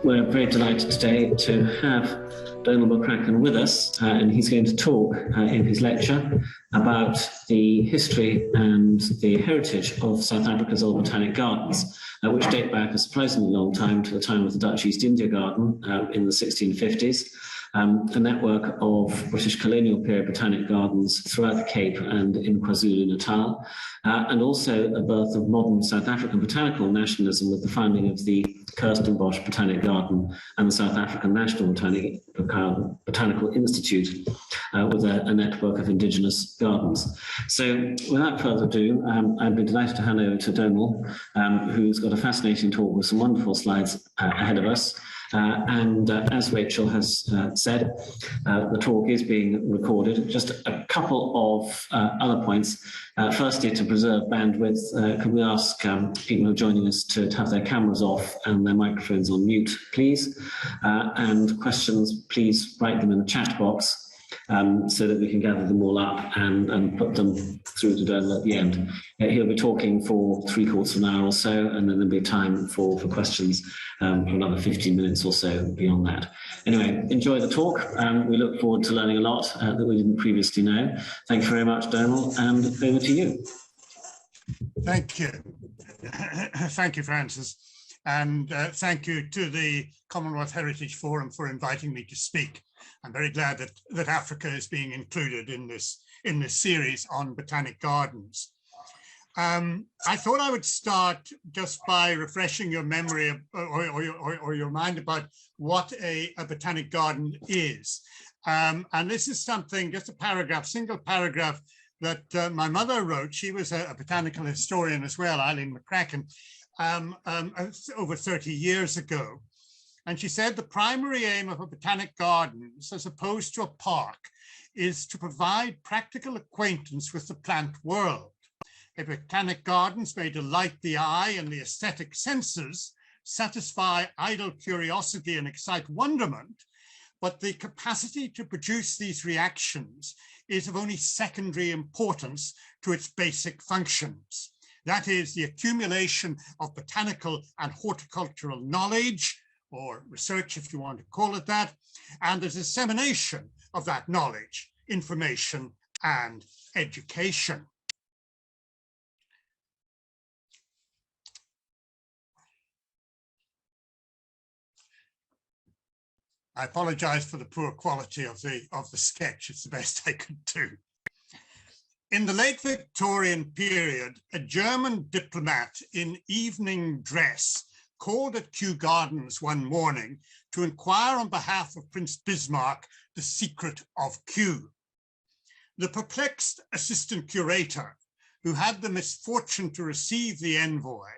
We're very delighted today to have Donald Mckinnon with us, and he's going to talk in his lecture about the history and the heritage of South Africa's old botanic gardens, which date back a surprisingly long time to the time of the Dutch East India Garden in the 1650s. A network of British colonial period botanic gardens throughout the Cape and in KwaZulu-Natal, and also a birth of modern South African botanical nationalism with the founding of the Kirsten Bosch Botanic Garden and the South African National Botanical Institute, with a network of indigenous gardens. So without further ado, I'd be delighted to hand over to Donald, who's got a fascinating talk with some wonderful slides ahead of us. As Rachel has said, the talk is being recorded. Just a couple of other points. Firstly, to preserve bandwidth, could we ask people who are joining us to have their cameras off and their microphones on mute, please? And questions, please write them in the chat box so that we can gather them all up and put them through to Donald at the end. He'll be talking for 3/4 of an hour or so, and then there'll be time for questions for another 15 minutes or so beyond that. Anyway, enjoy the talk. We look forward to learning a lot that we didn't previously know. Thank you very much, Donald, and over to you. Thank you. Thank you, Francis. And thank you to the Commonwealth Heritage Forum for inviting me to speak. I'm very glad that Africa is being included in this series on botanic gardens. I thought I would start just by refreshing your memory or your mind about what a botanic garden is. And this is something, just a paragraph, single paragraph that my mother wrote. She was a botanical historian as well, Eileen McCracken, over 30 years ago. And she said the primary aim of a botanic garden, as opposed to a park, is to provide practical acquaintance with the plant world. A botanic gardens may delight the eye and the aesthetic senses, satisfy idle curiosity and excite wonderment, but the capacity to produce these reactions is of only secondary importance to its basic functions. That is, the accumulation of botanical and horticultural knowledge, or research if you want to call it that, and the dissemination of that knowledge, information, and education. I apologize for the poor quality of the sketch. It's the best I could do. In the late Victorian period, a German diplomat in evening dress called at Kew Gardens one morning to inquire on behalf of Prince Bismarck the secret of Kew. The perplexed assistant curator, who had the misfortune to receive the envoy,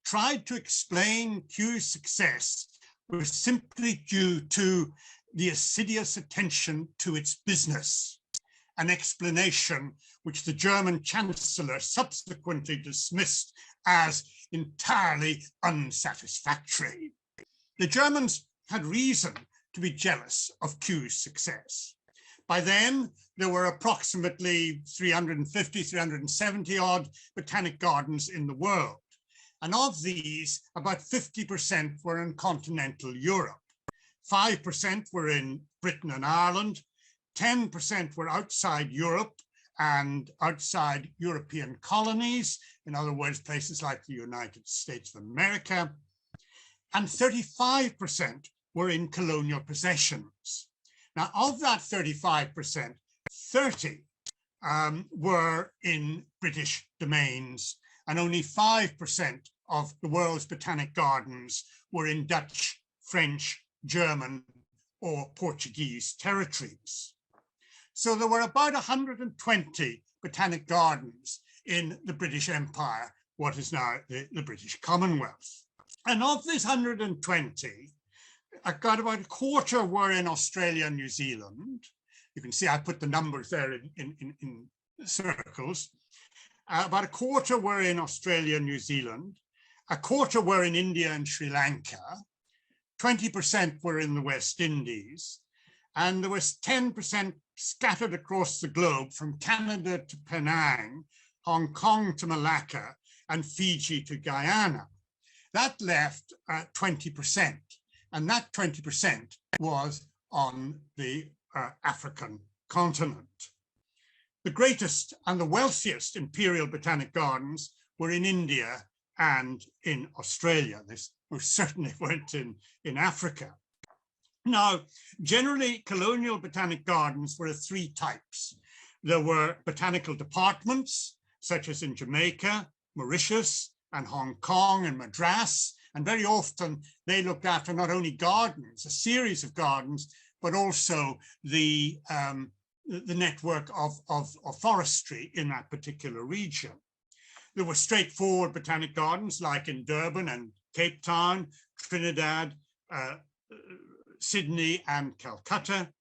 tried to explain Kew's success was simply due to the assiduous attention to its business, an explanation which the German chancellor subsequently dismissed as entirely unsatisfactory. The Germans had reason to be jealous of Kew's success. By then, there were approximately 350, 370 odd botanic gardens in the world. And of these, about 50% were in continental Europe. 5% were in Britain and Ireland, 10% were outside Europe and outside European colonies, in other words, places like the United States of America, and 35% were in colonial possessions. Now, of that 35%, 30 were in British domains, and only 5% of the world's botanic gardens were in Dutch, French, German, or Portuguese territories. So there were about 120 botanic gardens in the British Empire, what is now the British Commonwealth. And of this 120, about a quarter were in Australia and New Zealand. You can see I put the numbers there in circles. About a quarter were in Australia and New Zealand. A quarter were in India and Sri Lanka. 20% were in the West Indies. And there was 10% scattered across the globe, from Canada to Penang, Hong Kong to Malacca, and Fiji to Guyana. That left 20%, and that 20% was on the African continent. The greatest and the wealthiest imperial botanic gardens were in India and in Australia. This certainly weren't in Africa. Now, generally, colonial botanic gardens were of three types. There were botanical departments, such as in Jamaica, Mauritius, and Hong Kong and Madras. And very often they looked after not only gardens, a series of gardens, but also the network of forestry in that particular region. There were straightforward botanic gardens like in Durban and Cape Town, Trinidad, Sydney and Calcutta.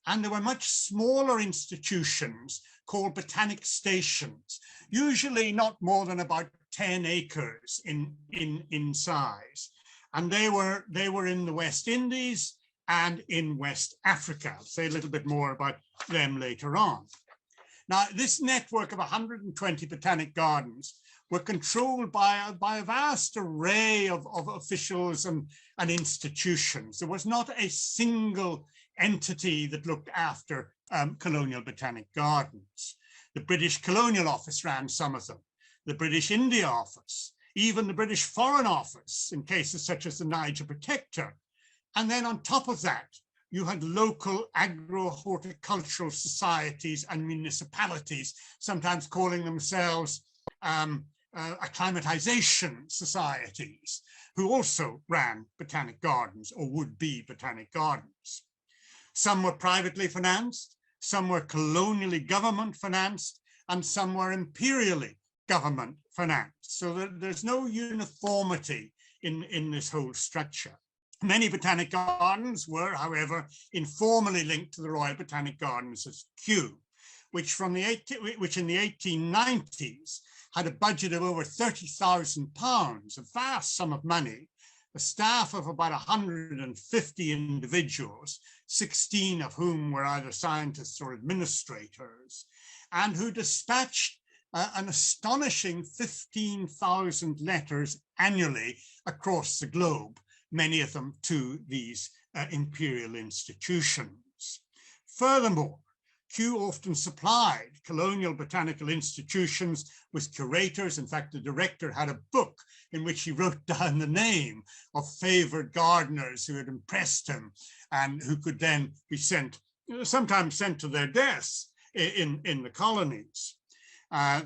And there were much smaller institutions called botanic stations, usually not more than about 10 acres in size. And they were in the West Indies and in West Africa. I'll say a little bit more about them later on. Now, this network of 120 botanic gardens were controlled by a vast array of officials and institutions. There was not a single entity that looked after colonial botanic gardens. The British Colonial Office ran some of them, the British India Office, even the British Foreign Office in cases such as the Niger Protector. And then on top of that, you had local agro-horticultural societies and municipalities, sometimes calling themselves acclimatization societies, who also ran botanic gardens or would be botanic gardens. Some were privately financed, some were colonially government financed, and some were imperially government financed. So there's no uniformity in this whole structure. Many botanic gardens were, however, informally linked to the Royal Botanic Gardens as Kew, which in the 1890s had a budget of over £30,000, a vast sum of money, a staff of about 150 individuals, 16 of whom were either scientists or administrators, and who dispatched an astonishing 15,000 letters annually across the globe, many of them to these imperial institutions. Furthermore, Kew often supplied colonial botanical institutions with curators. In fact, the director had a book in which he wrote down the name of favored gardeners who had impressed him and who could then be sent, sometimes sent to their deaths in the colonies.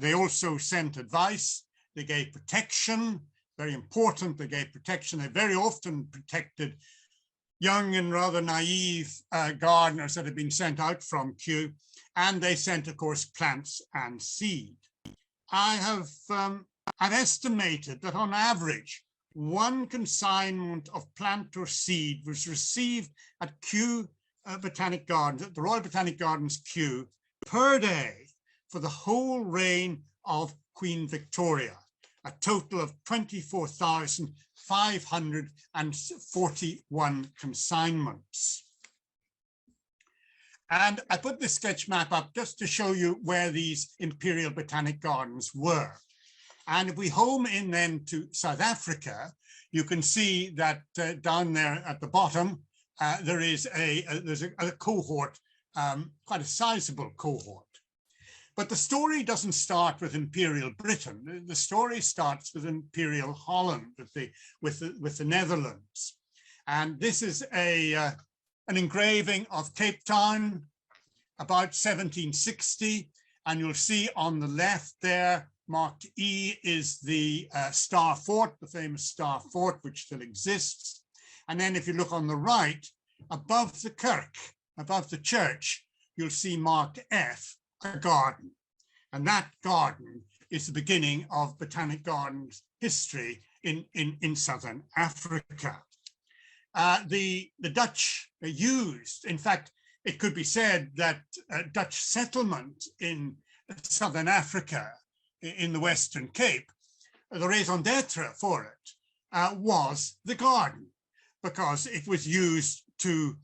They also sent advice, they gave protection, very important, they gave protection. They very often protected young and rather naive gardeners that had been sent out from Kew, and they sent, of course, plants and seed. I've estimated that on average, one consignment of plant or seed was received at Kew Botanic Gardens, at the Royal Botanic Gardens Kew, per day for the whole reign of Queen Victoria, a total of 24,541 consignments. And I put this sketch map up just to show you where these imperial botanic gardens were. And if we home in then to South Africa, you can see that down there at the bottom, there's a cohort, quite a sizable cohort. But the story doesn't start with Imperial Britain. The story starts with Imperial Holland, with the Netherlands. And this is an engraving of Cape Town about 1760. And you'll see on the left there, marked E, is the Star Fort, the famous Star Fort, which still exists. And then if you look on the right, above the kirk, above the church, you'll see marked F, a garden. And that garden is the beginning of Botanic Gardens history in Southern Africa. The Dutch used, in fact, it could be said that Dutch settlement in Southern Africa, in the Western Cape, the raison d'etre for it was the garden, because it was used to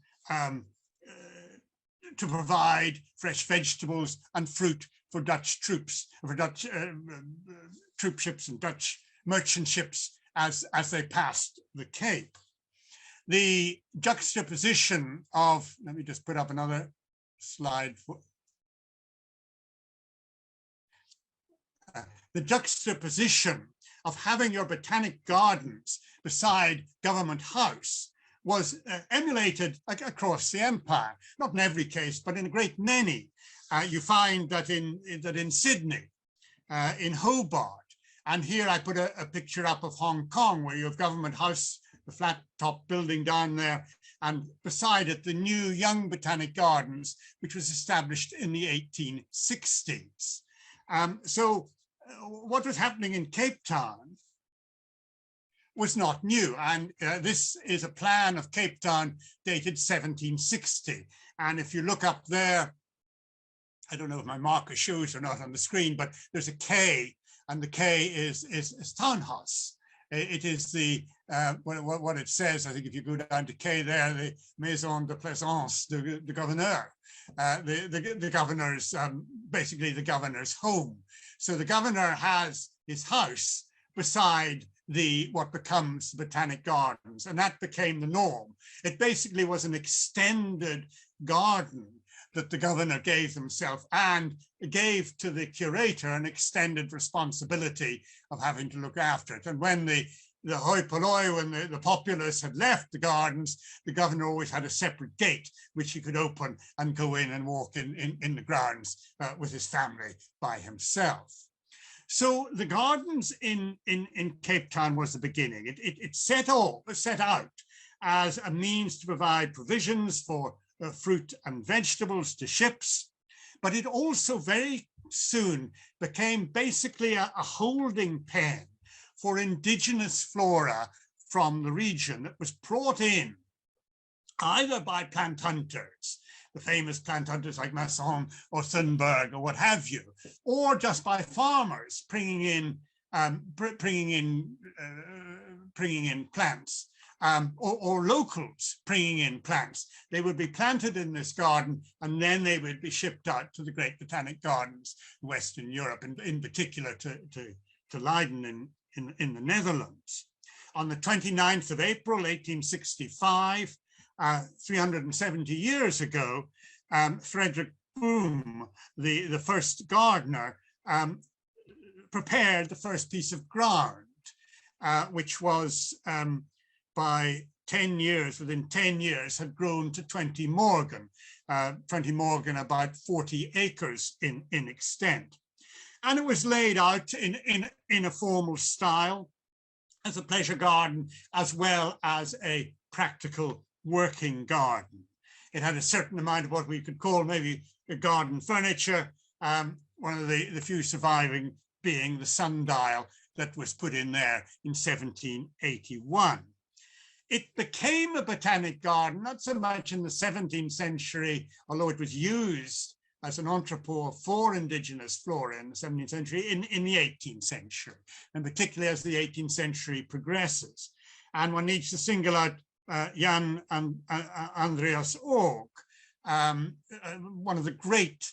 provide fresh vegetables and fruit for Dutch troops, for Dutch troop ships and Dutch merchant ships as they passed the Cape. The juxtaposition of, let me just put up another slide. The juxtaposition of having your botanic gardens beside Government House was emulated across the empire, not in every case, but in a great many. You find that in Sydney, in Hobart, and here I put a picture up of Hong Kong, where you have Government House, the flat top building down there, and beside it, the new Young Botanic Gardens, which was established in the 1860s. So what was happening in Cape Town was not new. And this is a plan of Cape Town dated 1760. And if you look up there, I don't know if my marker shows or not on the screen, but there's a K, and the K is townhouse. It is the, what it says, I think if you go down to K there, the Maison de Plaisance, the governor, the governor's, basically the governor's home. So the governor has his house beside what becomes the Botanic Gardens, and that became the norm. It basically was an extended garden that the governor gave himself and gave to the curator an extended responsibility of having to look after it. And when the hoi polloi, when the populace had left the gardens, the governor always had a separate gate which he could open and go in and walk in the grounds with his family by himself. So the gardens in Cape Town was the beginning. It set out as a means to provide provisions for fruit and vegetables to ships, but it also very soon became basically a holding pen for indigenous flora from the region that was brought in either by plant hunters, the famous plant hunters like Mussel or Thunberg or what have you, or just by farmers bringing in plants. Or locals bringing in plants. They would be planted in this garden and then they would be shipped out to the great botanic gardens, Western Europe, and in particular to Leiden in the Netherlands. On the 29th of April, 1865, 370 years ago, Frederick Boom, the first gardener, prepared the first piece of ground, which was by 10 years, within 10 years, had grown to 20 morgen, about 40 acres in extent. And it was laid out in a formal style as a pleasure garden, as well as a practical working garden. It had a certain amount of what we could call maybe a garden furniture, one of the few surviving being the sundial that was put in there in 1781. It became a botanic garden, not so much in the 17th century, although it was used as an entrepot for indigenous flora in the 17th century, in the 18th century, and particularly as the 18th century progresses. And one needs to single out Jan and Andreas Org, one of the great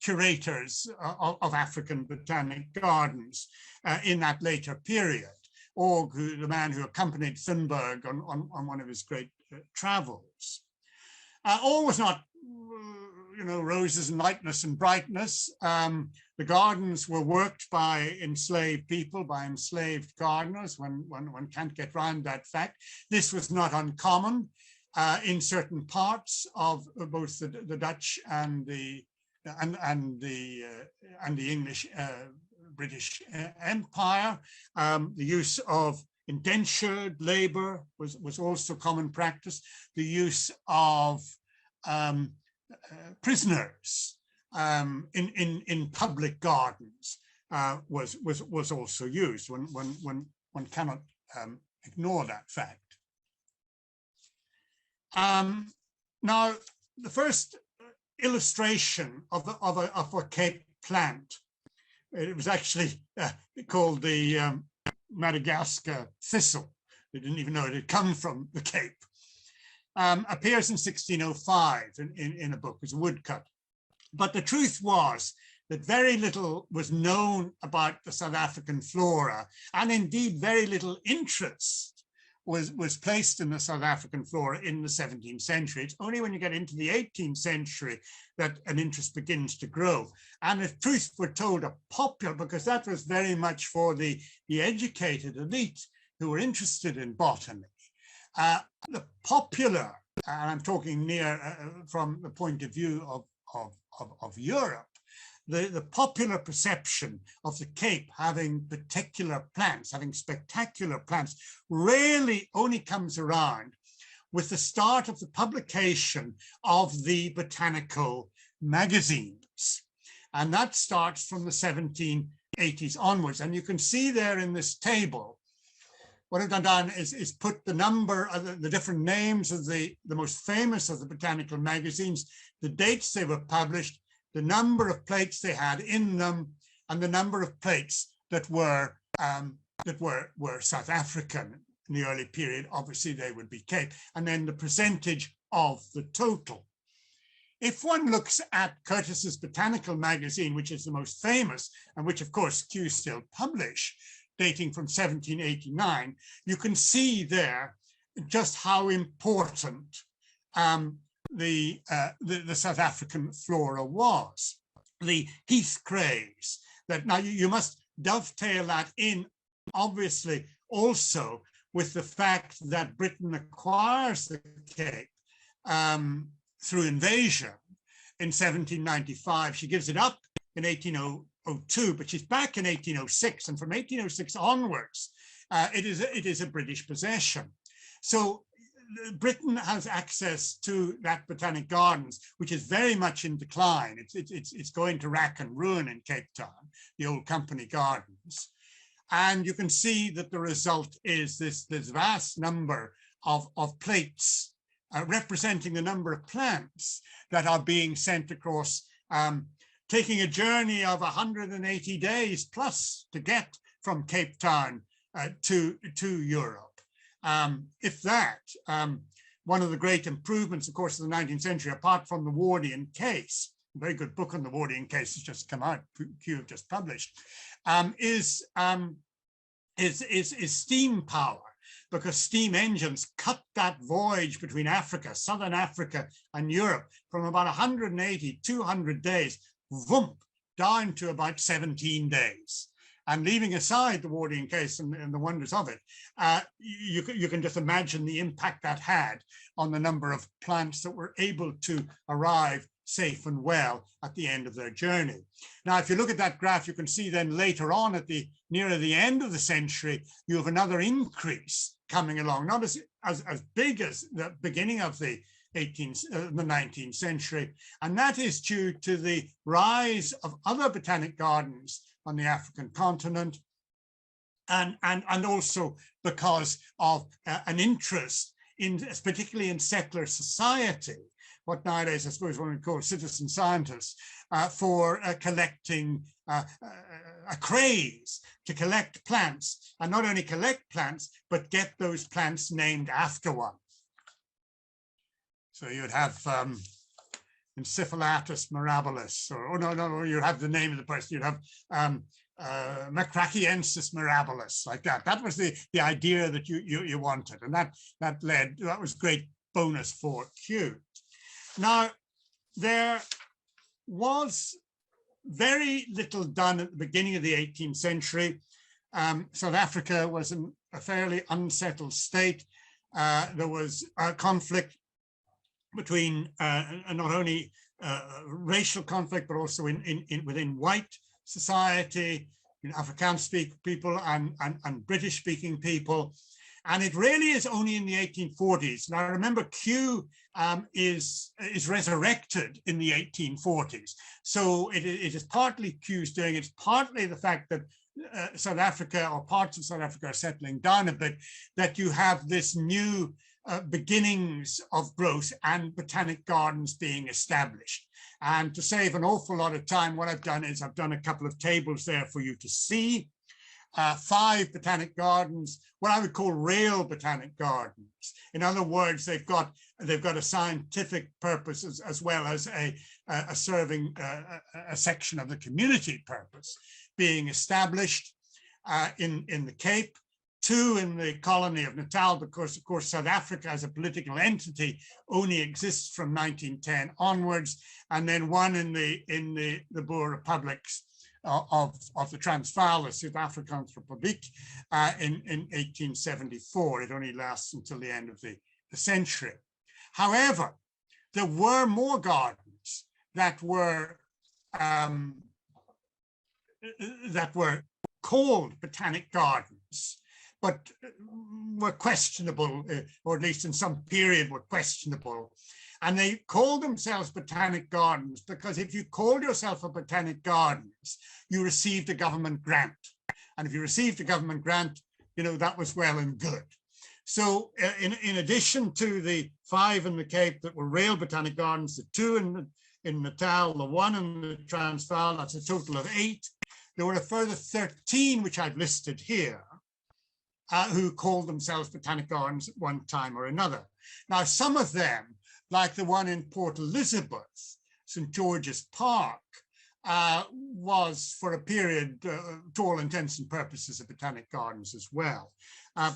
curators of African botanic gardens in that later period. Org, the man who accompanied Thunberg on one of his great travels. All was not, roses and lightness and brightness. The gardens were worked by enslaved people, by enslaved gardeners. One can't get around that fact. This was not uncommon in certain parts of both the Dutch and the English British Empire. The use of indentured labor was also common practice. The use of prisoners in public gardens was also used. One cannot ignore that fact. Now, the first illustration of a Cape plant, it was actually called the Madagascar Thistle. They didn't even know it had come from the Cape. Appears in 1605 in a book as a woodcut. But the truth was that very little was known about the South African flora, and indeed very little interest was placed in the South African flora in the 17th century. It's only when you get into the 18th century that an interest begins to grow. And if truth were told, a popular, because that was very much for the educated elite who were interested in botany. The popular, and I'm talking from the point of view of Europe, the popular perception of the Cape having particular plants, having spectacular plants, really only comes around with the start of the publication of the botanical magazines. And that starts from the 1780s onwards. And you can see there in this table, what I've done is put the number of the different names of the most famous of the botanical magazines, the dates they were published, the number of plates they had in them, and the number of plates that were South African in the early period. Obviously, they would be Cape, and then the percentage of the total. If one looks at Curtis's Botanical Magazine, which is the most famous, and which, of course, Kew still publish, dating from 1789, you can see there just how important the South African flora was. The heath craze, that now you must dovetail that in, obviously, also with the fact that Britain acquires the Cape through invasion in 1795. She gives it up in 1802, but she's back in 1806, and from 1806 onwards, it is a British possession. So Britain has access to that Botanic Gardens, which is very much in decline. It's going to rack and ruin in Cape Town, the old Company Gardens. And you can see that the result is this vast number of plates representing the number of plants that are being sent across, taking a journey of 180 days plus to get from Cape Town to Europe. If that, one of the great improvements, of course, of the 19th century, apart from the Wardian case, a very good book on the Wardian case has just come out, Kew have just published, is steam power, because steam engines cut that voyage between Africa, Southern Africa, and Europe from about 180, 200 days, whoomp, down to about 17 days. And leaving aside the Wardian case and the wonders of it, you can just imagine the impact that had on the number of plants that were able to arrive safe and well at the end of their journey. Now, if you look at that graph, you can see then later on at nearer the end of the century, you have another increase coming along, not as big as the beginning of the 19th century. And that is due to the rise of other botanic gardens on the African continent, and also because of an interest in, particularly in settler society, what nowadays I suppose one would call citizen scientists, for collecting, a craze to collect plants, and not only collect plants, but get those plants named after one. So you'd have Encephalatus mirabilis, or no, you have the name of the person, you'd have Macrachiensis mirabilis, like that. That was the idea that you wanted, and that was great bonus for Kew. Now, there was very little done at the beginning of the 18th century. South Africa was in a fairly unsettled state. There was a conflict between not only racial conflict, but also within white society, Afrikaans-speaking people and British-speaking people. And it really is only in the 1840s. Now, remember, Kew is resurrected in the 1840s. So it is partly Kew's doing, it's partly the fact that South Africa, or parts of South Africa, are settling down a bit, that you have this new beginnings of growth and botanic gardens being established. And to save an awful lot of time, what I've done is I've done a couple of tables there for you to see. 5 botanic gardens, what I would call real botanic gardens. In other words, they've got a scientific purpose as well as serving a section of the community purpose being established in the Cape, 2 in the colony of Natal, because of course South Africa as a political entity only exists from 1910 onwards, and then 1 in the Boer republics of the Transvaal, the South Afrikaanse Republiek, in 1874. It only lasts until the end of the century. However, there were more gardens that were called botanic gardens, but were questionable, or at least in some period were questionable. And they called themselves botanic gardens because if you called yourself a botanic gardens, you received a government grant. And if you received a government grant, you know, that was well and good. So in addition to the 5 in the Cape that were real botanic gardens, the 2 in Natal, the 1 in the Transvaal, that's a total of 8. There were a further 13, which I've listed here, who called themselves botanic gardens at one time or another. Now, some of them, like the one in Port Elizabeth, St. George's Park, was for a period, to all intents and purposes, a botanic gardens as well.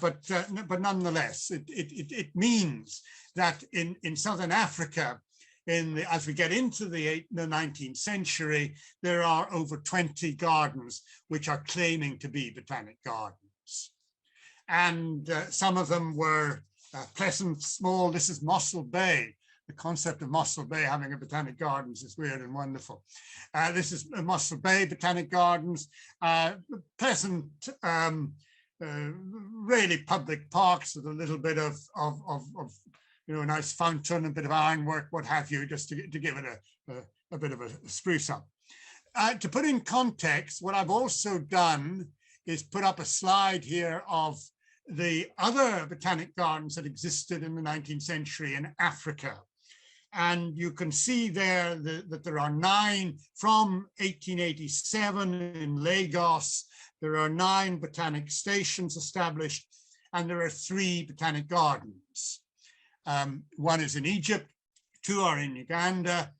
But nonetheless, it means that in Southern Africa, as we get into the 19th century, there are over 20 gardens which are claiming to be botanic gardens. And some of them were pleasant, small. This is Mussel Bay. The concept of Mussel Bay having a botanic gardens is weird and wonderful. This is Mussel Bay Botanic Gardens, pleasant, really public parks with a little bit of you know, a nice fountain, a bit of ironwork, what have you, just to give it a bit of a spruce up. To put in context, what I've also done is put up a slide here of the other botanic gardens that existed in the 19th century in Africa. And you can see there that there are 9 from 1887 in Lagos. There are 9 botanic stations established, and there are 3 botanic gardens. 1 is in Egypt, 2 are in Uganda,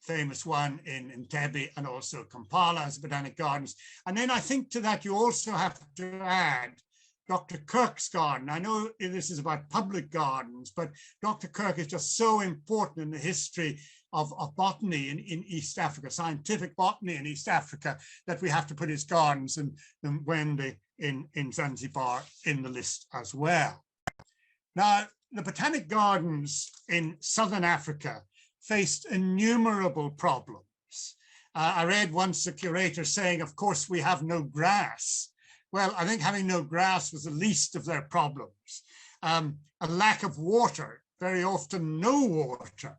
famous one in Entebbe, and also Kampala as botanic gardens. And then I think to that you also have to add Dr. Kirk's garden. I know this is about public gardens, but Dr. Kirk is just so important in the history of botany in East Africa, scientific botany in East Africa, that we have to put his gardens and Mwende in Zanzibar in the list as well. Now, the botanic gardens in Southern Africa faced innumerable problems. I read once a curator saying, of course, we have no grass. Well, I think having no grass was the least of their problems. A lack of water, very often no water.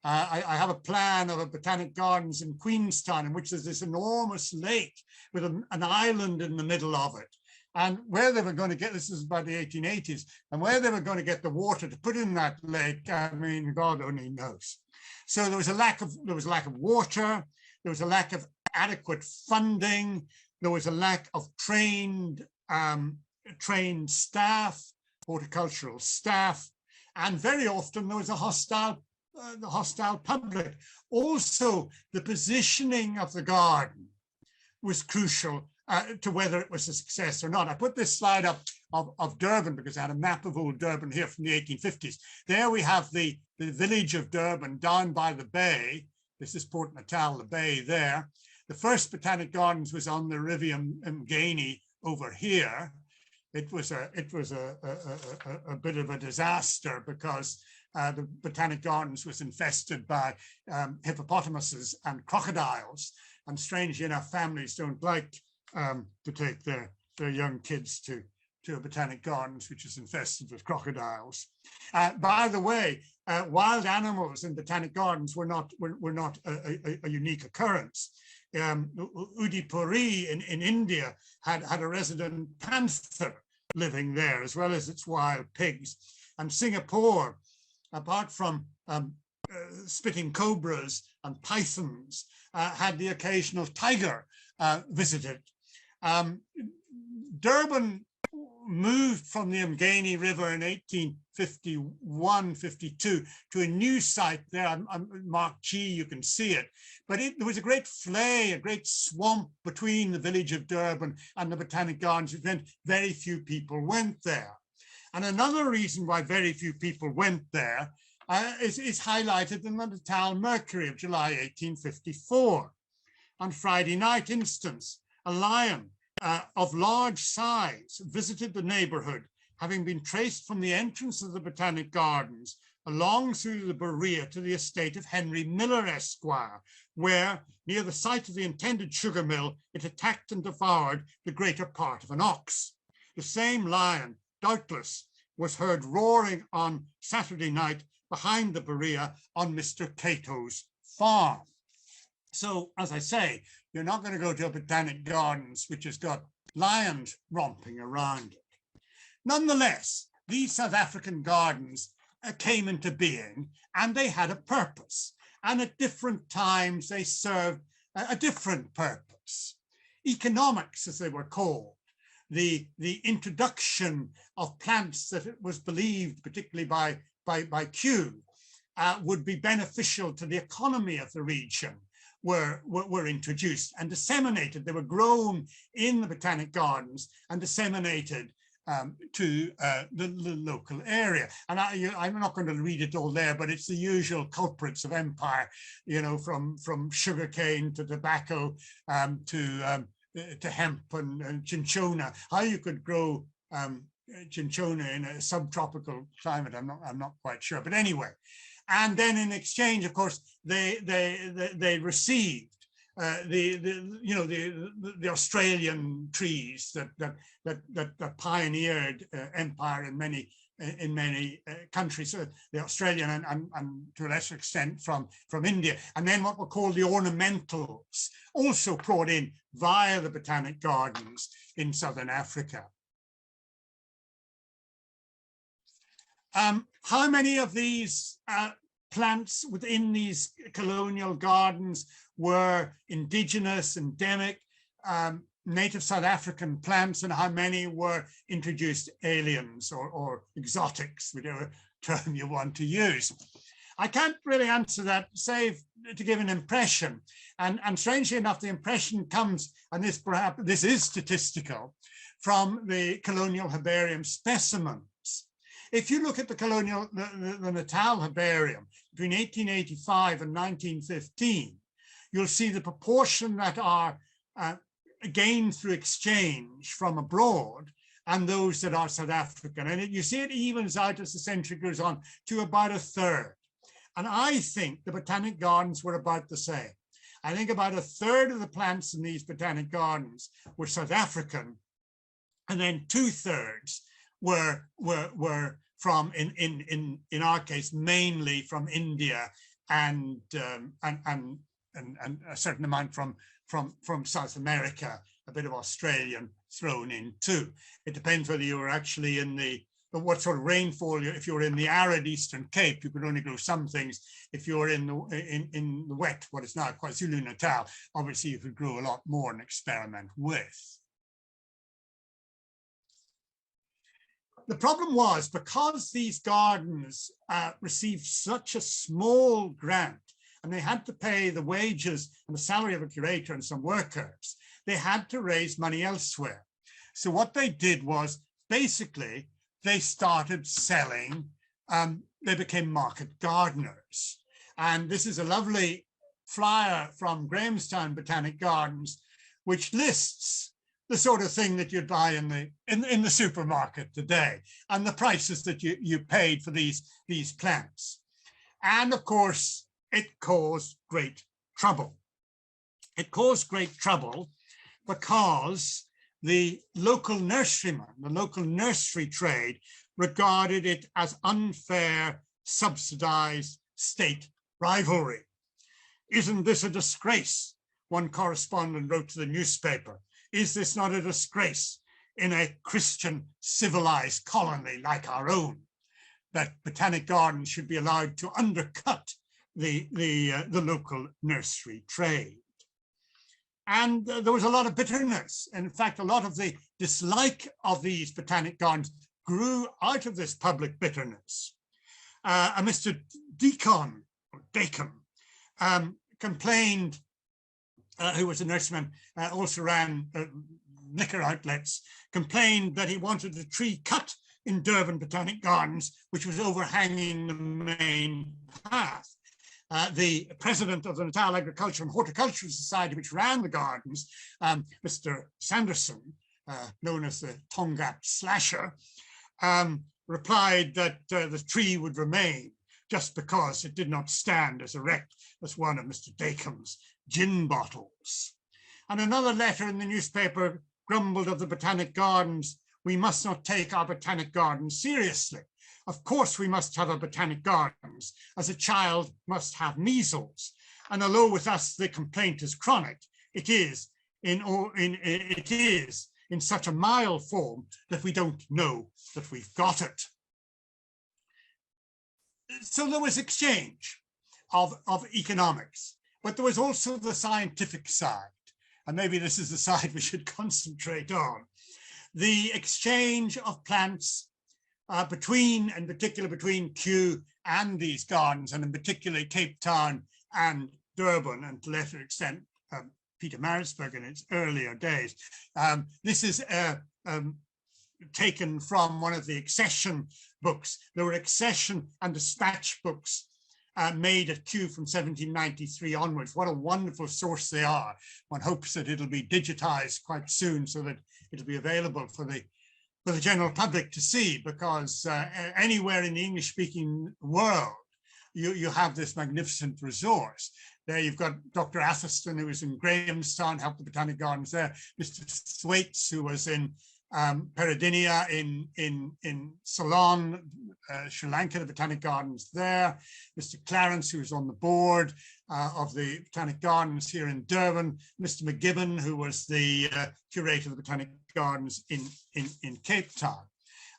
I have a plan of a botanic gardens in Queenstown in which there's this enormous lake with an island in the middle of it. And where they were going to get, this is about the 1880s, and where they were going to get the water to put in that lake, I mean, God only knows. So there was a lack of water, there was a lack of adequate funding, there was a lack of trained staff, horticultural staff, and very often there was a hostile public. Also, the positioning of the garden was crucial to whether it was a success or not. I put this slide up of Durban because I had a map of old Durban here from the 1850s. There we have the village of Durban down by the bay. This is Port Natal, the bay there. The first botanic gardens was on the Riviera Mckinnon over here. It was a bit of a disaster because the botanic gardens was infested by hippopotamuses and crocodiles. And strangely enough, families don't like to take their young kids to a botanic gardens which is infested with crocodiles. By the way, wild animals in botanic gardens were not a unique occurrence. Udipuri in India had a resident panther living there, as well as its wild pigs. And Singapore, apart from spitting cobras and pythons, had the occasional tiger visited. Durban moved from the Mckinnon River in 1851-52 to a new site there. I'm marked G, you can see it. But there was a great flay, a great swamp between the village of Durban and the Botanic Gardens, which meant very few people went there. And another reason why very few people went there is highlighted in the Natal Mercury of July 1854. On Friday night instance, a lion of large size visited the neighborhood, having been traced from the entrance of the Botanic Gardens along through the Berea to the estate of Henry Miller, Esquire, where, near the site of the intended sugar mill, it attacked and devoured the greater part of an ox. The same lion, doubtless, was heard roaring on Saturday night behind the Berea on Mr. Cato's farm. So, as I say, you're not going to go to a Botanic Gardens which has got lions romping around it. Nonetheless, these South African gardens came into being, and they had a purpose. And at different times, they served a different purpose. Economics, as they were called, the introduction of plants that it was believed, particularly by Kew, would be beneficial to the economy of the region, were introduced and disseminated. They were grown in the Botanic Gardens and disseminated to the local area. And I'm not going to read it all there, but it's the usual culprits of empire, you know, from sugarcane to tobacco to hemp and cinchona. How you could grow cinchona in a subtropical climate, I'm not quite sure. But anyway, and then in exchange, of course, they received the Australian trees that pioneered empire in many countries, the Australian and to a lesser extent from India, and then what were called the ornamentals, also brought in via the Botanic Gardens in Southern Africa. How many of these plants within these colonial gardens were indigenous, endemic, native South African plants, and how many were introduced aliens or exotics, whichever term you want to use? I can't really answer that, save to give an impression. And strangely enough, the impression comes, and this is statistical, from the colonial herbarium specimens. If you look at the Natal herbarium between 1885 and 1915, you'll see the proportion that are gained through exchange from abroad and those that are South African. And you see it evens out as the century goes on to about a third. And I think the Botanic Gardens were about the same. I think about a third of the plants in these Botanic Gardens were South African, and then 2/3 were from, in our case, mainly from India and a certain amount from South America, a bit of Australian thrown in too. It depends whether you were actually in what sort of rainfall. If you were in the arid Eastern Cape, you could only grow some things. If you were in the wet, what is now KwaZulu-Natal, obviously you could grow a lot more and experiment with. The problem was, because these gardens received such a small grant, and they had to pay the wages and the salary of a curator and some workers, they had to raise money elsewhere. So what they did was, basically, they started selling, they became market gardeners. And this is a lovely flyer from Grahamstown Botanic Gardens, which lists the sort of thing that you'd buy in the supermarket today, and the prices that you paid for these plants. And of course, it caused great trouble. It caused great trouble because the local nurseryman, the local nursery trade, regarded it as unfair, subsidized state rivalry. "Isn't this a disgrace?" one correspondent wrote to the newspaper. "Is this not a disgrace in a Christian civilized colony like our own, that Botanic Gardens should be allowed to undercut the local nursery trade?" And there was a lot of bitterness. In fact, a lot of the dislike of these botanic gardens grew out of this public bitterness. A Mr. Deacon, or Dacon, complained, who was a nurseman, also ran liquor outlets, complained that he wanted a tree cut in Durban Botanic Gardens, which was overhanging the main path. The president of the Natal Agriculture and Horticultural Society, which ran the gardens, Mr. Sanderson, known as the Tongat Slasher, replied that the tree would remain just because it did not stand as erect as one of Mr. Dacon's gin bottles. And another letter in the newspaper grumbled of the Botanic Gardens, "We must not take our Botanic Gardens seriously. Of course we must have a Botanic Gardens, as a child must have measles. And although with us the complaint is chronic, it is in such a mild form that we don't know that we've got it." So there was exchange of economics, but there was also the scientific side. And maybe this is the side we should concentrate on. The exchange of plants in particular between Kew and these gardens, and in particular Cape Town and Durban, and to a lesser extent Pietermaritzburg in its earlier days. This is taken from one of the accession books. There were accession and dispatch books made at Kew from 1793 onwards. What a wonderful source they are. One hopes that it'll be digitized quite soon so that it'll be available for the general public to see, because anywhere in the English-speaking world, you have this magnificent resource. There you've got Dr. Atherstone, who was in Grahamstown, helped the Botanic Gardens there. Mr. Thwaites, who was in Peradeniya, in Ceylon, Sri Lanka, the Botanic Gardens there. Mr. Clarence, who was on the board of the Botanic Gardens here in Durban. Mr. Mckinnon, who was the curator of the Botanic Gardens in Cape Town.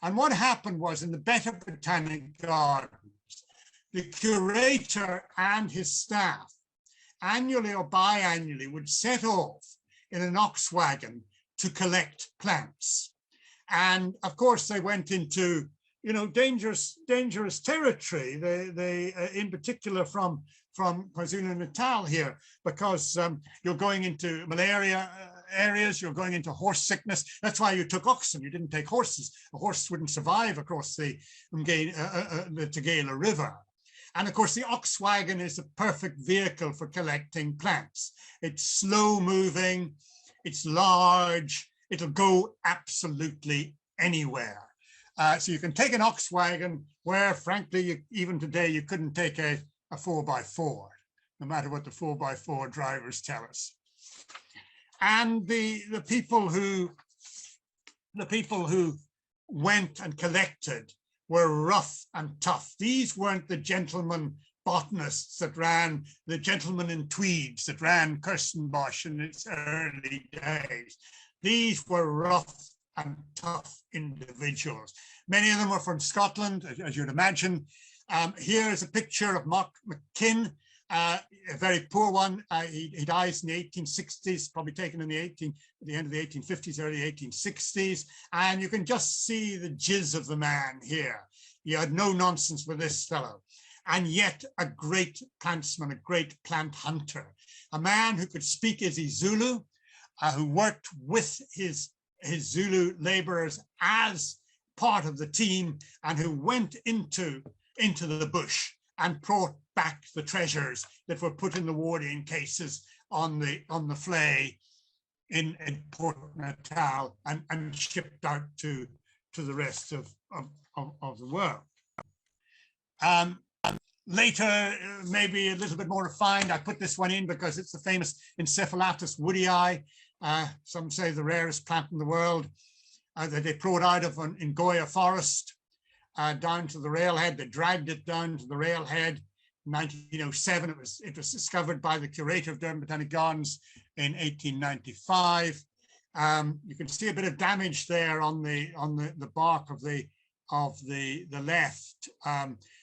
And what happened was, in the better Botanic Gardens, the curator and his staff, annually or biannually, would set off in an ox wagon to collect plants. And of course, they went into, dangerous territory. They in particular from KwaZulu-Natal here, because you're going into malaria areas, you're going into horse sickness. That's why you took oxen. You didn't take horses. A horse wouldn't survive across the Tugela River. And of course, the ox wagon is the perfect vehicle for collecting plants. It's slow moving, it's large, it'll go absolutely anywhere. So you can take an ox wagon where, frankly, even today, you couldn't take a 4x4, no matter what the 4x4 drivers tell us. And the people who went and collected were rough and tough. These weren't the gentlemen botanists that ran, the gentlemen in tweeds that ran Kirsten Bosch in its early days. These were rough and tough individuals. Many of them were from Scotland, as you'd imagine. Here is a picture of Mckinnon, a very poor one. He dies in the 1860s, probably taken in at the end of the 1850s, early 1860s. And you can just see the jizz of the man here. He had no nonsense with this fellow. And yet a great plantsman, a great plant hunter, a man who could speak isiZulu, who worked with his Zulu laborers as part of the team, and who went into the bush and brought back the treasures that were put in the warding cases on the flay in Port Natal and shipped out to the rest of the world. Later, maybe a little bit more refined, I put this one in because it's the famous Encephalatus woodii. Some say the rarest plant in the world, that they brought out of in Goya Forest down to the railhead. They dragged it down to the railhead. In 1907, it was discovered by the curator of Durban Botanic Gardens in 1895. You can see a bit of damage there on the bark of the the left.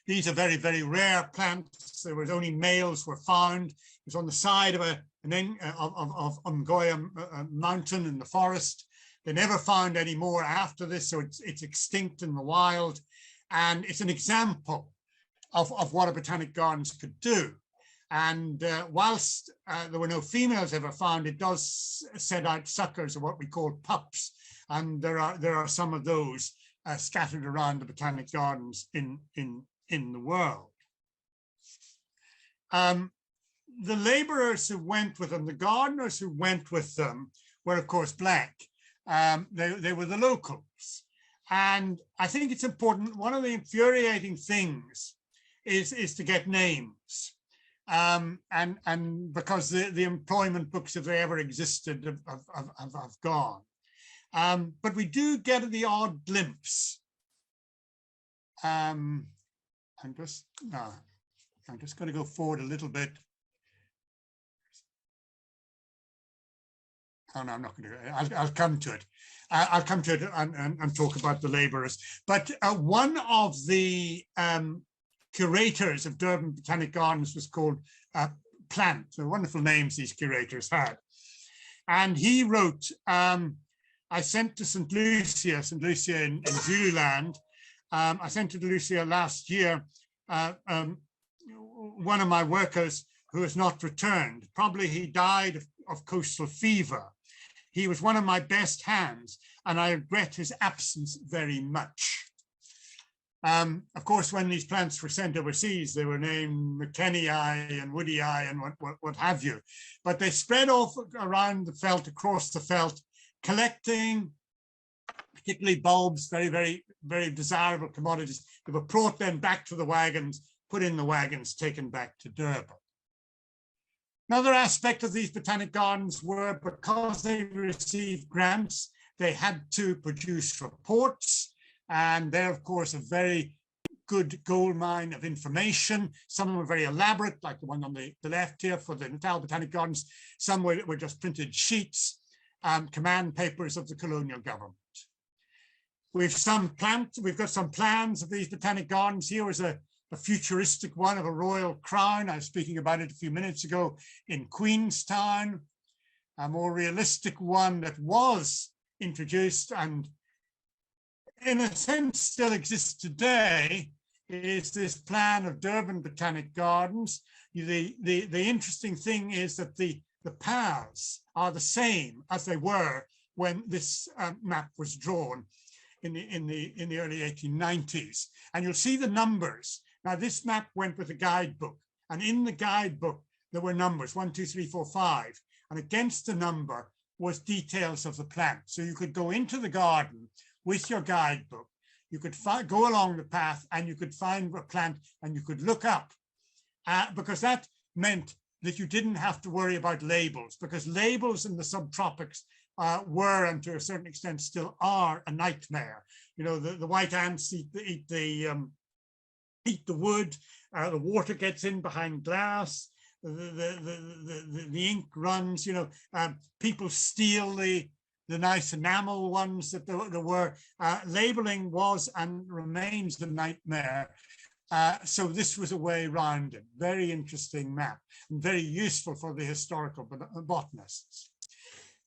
These are very, very rare plants. There was only males were found. It was on the side of of Ungoya mountain in the forest. They never found any more after this, so it's extinct in the wild. And it's an example of what a botanic gardens could do. And whilst there were no females ever found, it does set out suckers, or what we call pups. And there are some of those scattered around the botanic gardens in the world. The laborers who went with them, the gardeners who went with them, were of course black. They were the locals. And I think it's important, one of the infuriating things is to get names. And because the employment books, if they ever existed, have gone. But we do get the odd glimpse. I'm just going to go forward a little bit. Oh no, I'm not going to. I'll come to it. I'll come to it and talk about the labourers. But one of the curators of Durban Botanic Gardens was called Plant. So wonderful names these curators had. And he wrote, I sent to St. Lucia in Zululand. I sent to Lucia last year one of my workers who has not returned. Probably he died of coastal fever. He was one of my best hands, and I regret his absence very much. Of course, when these plants were sent overseas, they were named Mckinnon and Woody and what have you. But they spread off around the veldt, across the veldt, collecting particularly bulbs, very, very, very desirable commodities. They were brought then back to the wagons, put in the wagons, taken back to Durban. Another aspect of these botanic gardens were, because they received grants, they had to produce reports. And they're, of course, a very good gold mine of information. Some were very elaborate, like the one on the left here for the Untitled Botanic Gardens. Some were just printed sheets, command papers of the colonial government. We've got some plans of these botanic gardens. Here was a futuristic one of a royal crown. I was speaking about it a few minutes ago in Queenstown. A more realistic one that was introduced and in a sense still exists today is this plan of Durban Botanic Gardens. The interesting thing is that the paths are the same as they were when this map was drawn in the early 1890s. And you'll see the numbers. Now, this map went with a guidebook, and in the guidebook, there were numbers 1, 2, 3, 4, 5. And against the number was details of the plant. So you could go into the garden with your guidebook. You could go along the path and you could find a plant and you could look up because that meant that you didn't have to worry about labels, because labels in the subtropics were, and to a certain extent still are, a nightmare. You know, the white ants eat the wood, the water gets in behind glass, the ink runs, you know, people steal the nice enamel ones that there were. Labeling was and remains the nightmare. So this was a way around it. Very interesting map and very useful for the historical botanists.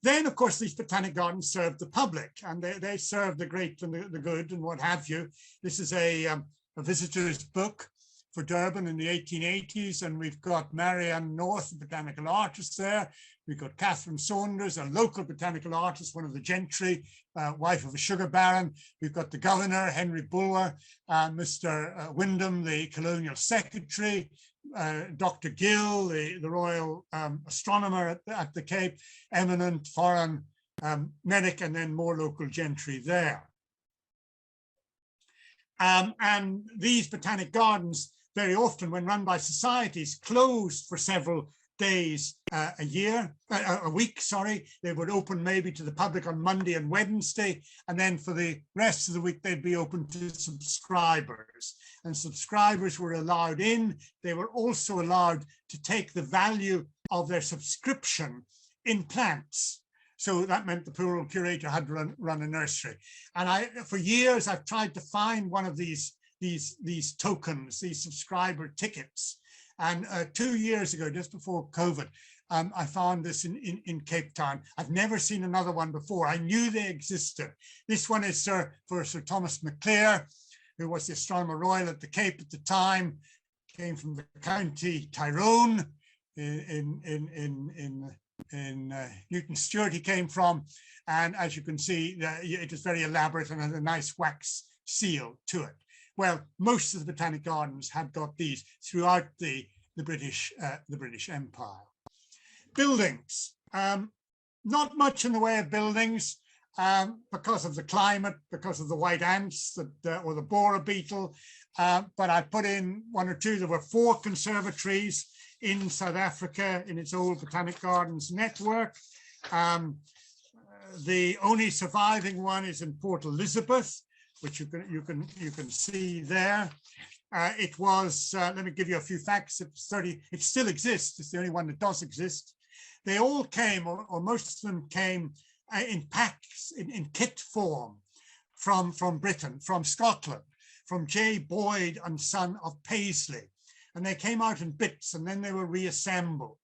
Then, of course, these botanic gardens served the public, and they served the great and the good and what have you. This is a visitor's book for Durban in the 1880s, and we've got Marianne North, a botanical artist there. We've got Catherine Saunders, a local botanical artist, one of the gentry, wife of a sugar baron. We've got the governor, Henry Bulwer, Mr. Wyndham, the colonial secretary, Dr. Gill, the royal astronomer at the Cape, eminent foreign medic, and then more local gentry there. And these botanic gardens, very often when run by societies, closed for several days a week, sorry. They would open maybe to the public on Monday and Wednesday, and then for the rest of the week they'd be open to subscribers. And subscribers were allowed in. They were also allowed to take the value of their subscription in plants. So that meant the rural curator had to run a nursery. And for years, I've tried to find one of these tokens, these subscriber tickets. And 2 years ago, just before COVID, I found this in Cape Town. I've never seen another one before. I knew they existed. This one is for Sir Thomas McClare, who was the Astronomer Royal at the Cape at the time, came from the County Tyrone in Newton Stewart he came from. And as you can see, it is very elaborate and has a nice wax seal to it. Well, most of the Botanic Gardens had got these throughout the British Empire. Buildings, not much in the way of buildings because of the climate, because of the white ants or the borer beetle. But I put in one or two. There were 4 conservatories in South Africa in its old Botanic Gardens network. The only surviving one is in Port Elizabeth, which you can see there. It was, let me give you a few facts. It still exists. It's the only one that does exist. They all came, or most of them came in packs, in kit form from Britain, from Scotland, from J. Boyd and son of Paisley. And they came out in bits and then they were reassembled.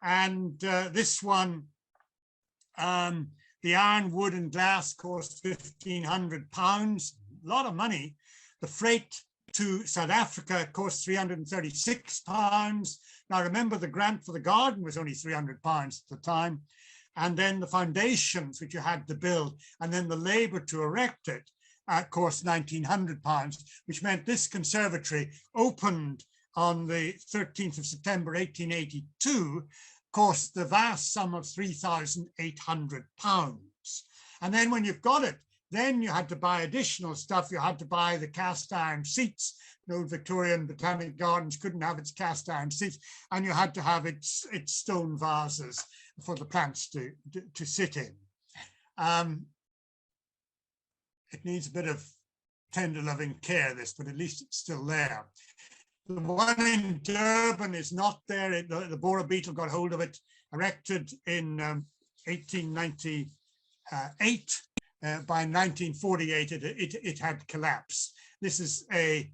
And this one, the iron, wood and glass cost £1,500, a lot of money. The freight to South Africa cost £336. Now remember, the grant for the garden was only £300 at the time. And then the foundations, which you had to build, and then the labor to erect it cost £1,900, which meant this conservatory opened on the 13th of September, 1882, cost the vast sum of £3,800. And then when you've got it, then you had to buy additional stuff. You had to buy the cast iron seats. The old Victorian Botanic Gardens couldn't have its cast iron seats, and you had to have its stone vases for the plants to sit in. It needs a bit of tender loving care, this, but at least it's still there. The one in Durban is not there. The borer beetle got hold of it, erected in 1898. By 1948, it had collapsed. This is a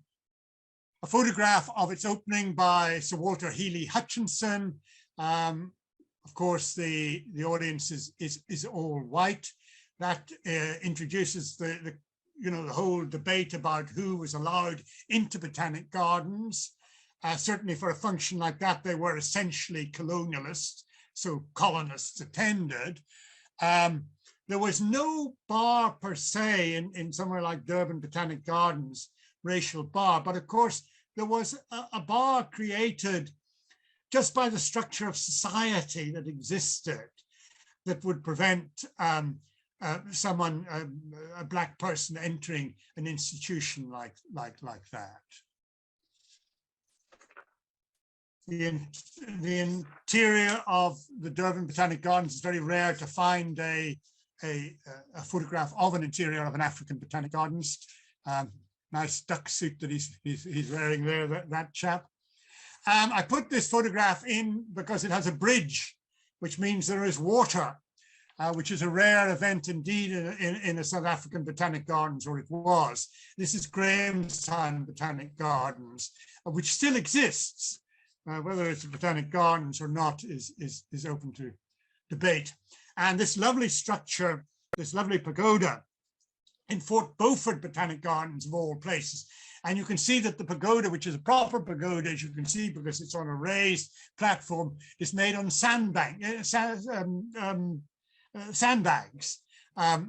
photograph of its opening by Sir Walter Healy Hutchinson. Of course, the audience is all white. That introduces the whole debate about who was allowed into Botanic Gardens. Certainly for a function like that, they were essentially colonialists, so colonists attended. There was no bar per se in somewhere like Durban Botanic Gardens, racial bar, but of course there was a bar created just by the structure of society that existed that would prevent someone, a black person, entering an institution like that. The interior of the Durban Botanic Gardens is very rare to find a photograph of an interior of an African Botanic Gardens. Nice duck suit that he's wearing there, that chap. I put this photograph in because it has a bridge, which means there is water, which is a rare event indeed in a South African Botanic Gardens, or it was. This is Grahamstown Botanic Gardens, which still exists. Whether it's a Botanic Gardens or not is open to debate. And this lovely structure, this lovely pagoda in Fort Beaufort Botanic Gardens, of all places. And you can see that the pagoda, which is a proper pagoda, as you can see, because it's on a raised platform, is made on sandbags, a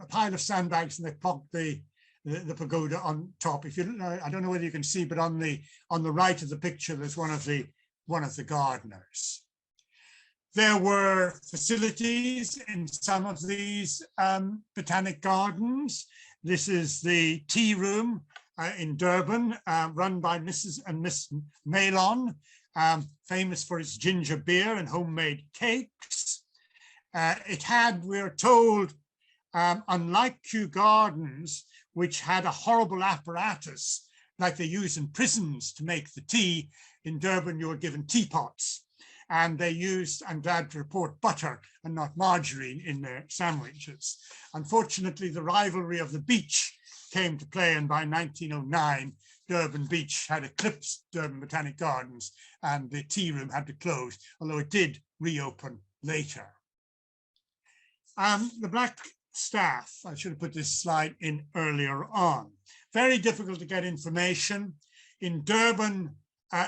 pile of sandbags, and they pop the pagoda on top. If you, I don't know whether you can see, but on the right of the picture, there's one of the gardeners. There were facilities in some of these Botanic Gardens. This is the tea room in Durban, run by Mrs. and Miss Malon, famous for its ginger beer and homemade cakes. It had, we're told, unlike Kew Gardens, which had a horrible apparatus like they use in prisons to make the tea, in Durban you were given teapots. and they used, I'm glad to report, butter and not margarine in their sandwiches. Unfortunately, the rivalry of the beach came to play, and by 1909, Durban Beach had eclipsed Durban Botanic Gardens, and the tea room had to close, although it did reopen later. The black staff, I should have put this slide in earlier on. Very difficult to get information. In Durban,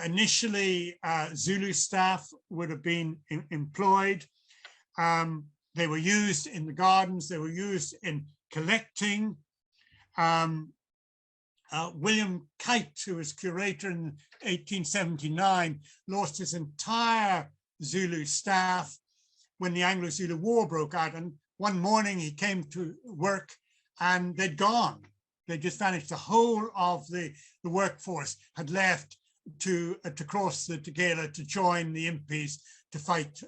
initially, Zulu staff would have been employed. They were used in the gardens, they were used in collecting. William Kite, who was curator in 1879, lost his entire Zulu staff when the Anglo-Zulu War broke out. And one morning he came to work and they'd gone. They just vanished. The whole of the workforce had left to cross the Tugela to join the Impis to fight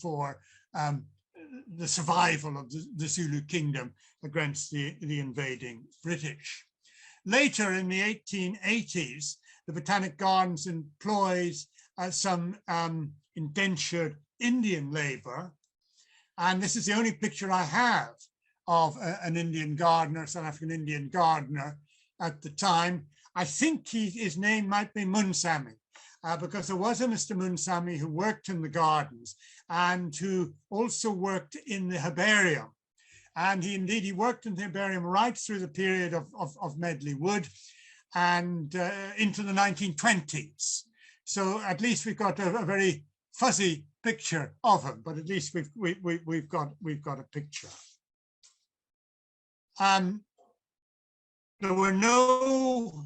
for the survival of the Zulu kingdom against the invading British. Later in the 1880s, the Botanic Gardens employs some indentured Indian labor. And this is the only picture I have of an Indian gardener, South African Indian gardener at the time. I think his name might be Munsamy, because there was a Mr. Munsamy who worked in the gardens and who also worked in the herbarium. And he worked in the herbarium right through the period of Medley Wood and into the 1920s. So at least we've got a very fuzzy picture of him, but at least we've got a picture. There were no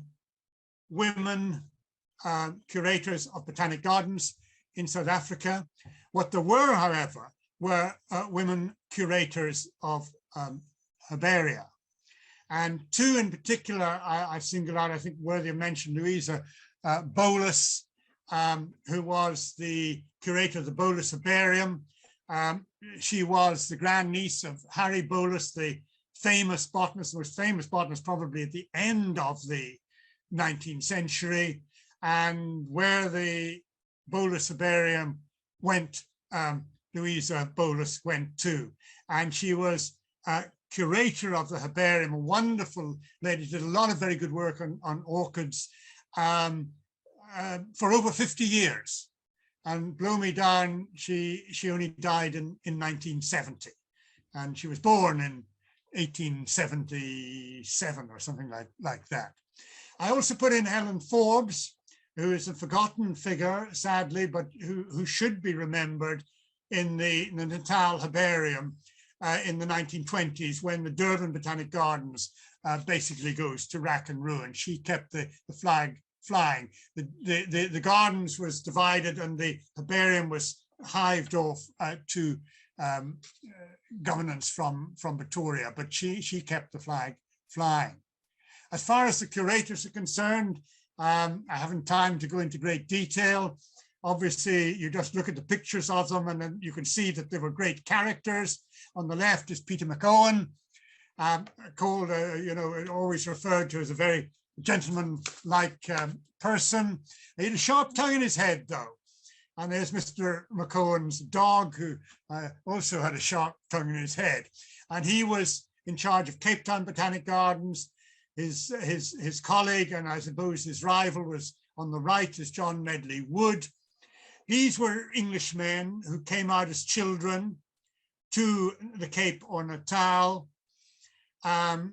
women curators of botanic gardens in South Africa. What there were, however, were women curators of herbaria. And two in particular I singled out, I think worthy of mention, Louisa Bolas, who was the curator of the Bolas Herbarium. She was the grandniece of Harry Bolas, the famous botanist, the most famous botanist probably at the end of the 19th century. And where the Bolas Herbarium went, Louisa Bolas went too. And she was curator of the herbarium, a wonderful lady, did a lot of very good work on orchids for over 50 years. And blow me down, she only died in 1970. And she was born in 1877 or something like that. I also put in Helen Forbes, who is a forgotten figure, sadly, but who should be remembered in the Natal Herbarium in the 1920s, when the Durban Botanic Gardens basically goes to rack and ruin. She kept the flag flying. The gardens was divided and the herbarium was hived off to governance from Pretoria, but she kept the flag flying. As far as the curators are concerned, I haven't time to go into great detail. Obviously, you just look at the pictures of them and then you can see that they were great characters. On the left is Peter Mckinnon, called, always referred to as a very gentleman-like person. He had a sharp tongue in his head, though. And there's Mr. McCohen's dog, who also had a sharp tongue in his head. And he was in charge of Cape Town Botanic Gardens. His colleague, and I suppose his rival, was on the right, is John Medley Wood. These were Englishmen who came out as children to the Cape or Natal. McCohen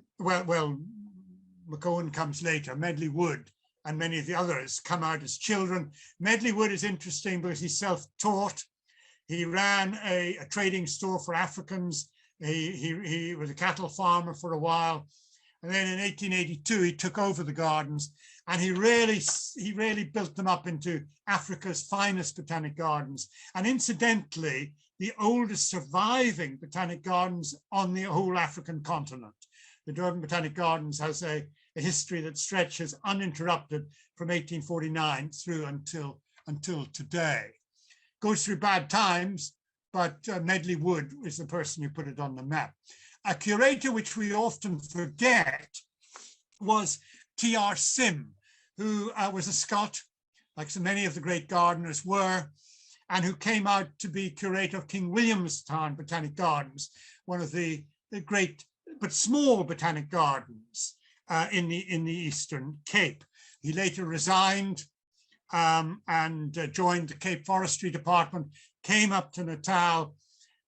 comes later. Medley Wood and many of the others come out as children. Medley Wood is interesting because he's self-taught. He ran a trading store for Africans. He was a cattle farmer for a while. And then in 1882, he took over the gardens and he really built them up into Africa's finest botanic gardens. And incidentally, the oldest surviving botanic gardens on the whole African continent. The Durban Botanic Gardens has a history that stretches uninterrupted from 1849 through until today. Goes through bad times, but Medley Wood is the person who put it on the map. A curator which we often forget was T.R. Sim, who was a Scot, like so many of the great gardeners were, and who came out to be curator of King Williamstown Botanic Gardens, one of the great but small botanic gardens in the Eastern Cape. He later resigned and joined the Cape Forestry Department, came up to Natal